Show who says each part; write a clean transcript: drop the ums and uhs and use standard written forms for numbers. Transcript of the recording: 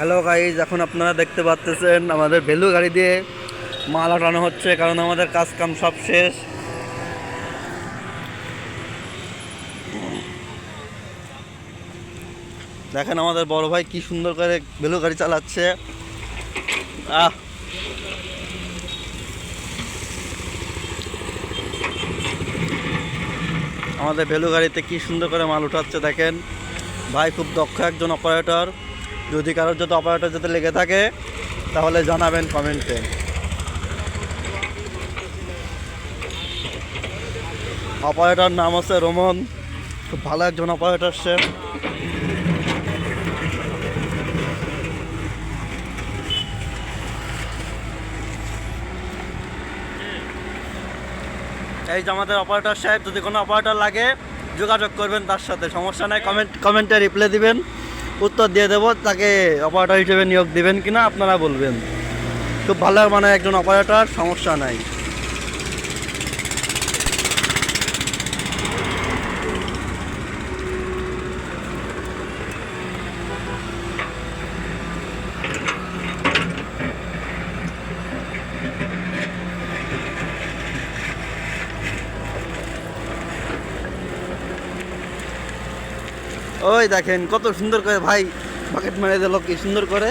Speaker 1: Hello guys, এখন আপনারা দেখতে পাচ্ছেন আমাদের বেলু গাড়ি দিয়ে মাল আটানো হচ্ছে, কারণ আমাদের কাজ কাম সব শেষ। দেখেন আমাদের বড় ভাই কি সুন্দর করে বেলু গাড়ি চালাচ্ছে। আহ আমাদের বেলু গাড়িতে কি সুন্দর করে মাল উঠাচ্ছে দেখেন। ভাই খুব দক্ষ একজন অপারেটর। যদি কারোর যদি অপারেটর যদি লেগে থাকে তাহলে জানাবেন কমেন্টে। অপারেটর নাম হচ্ছে রোমন, খুব ভালো একজন অপারেটর সে। এই যে আমাদের অপারেটর সাহেব, যদি কোনো অপারেটর লাগে যোগাযোগ করবেন তার সাথে, সমস্যা নাই। কমেন্টে রিপ্লাই দিবেন, উত্তর দিয়ে দেবো। তাকে অপারেটর হিসেবে নিয়োগ দিবেন কিনা আপনারা বলবেন। খুব ভালো মানে একজন অপারেটর, সমস্যা নাই। ওই দেখেন কত সুন্দর করে ভাই বাকেট মেরে দিল, কি সুন্দর করে।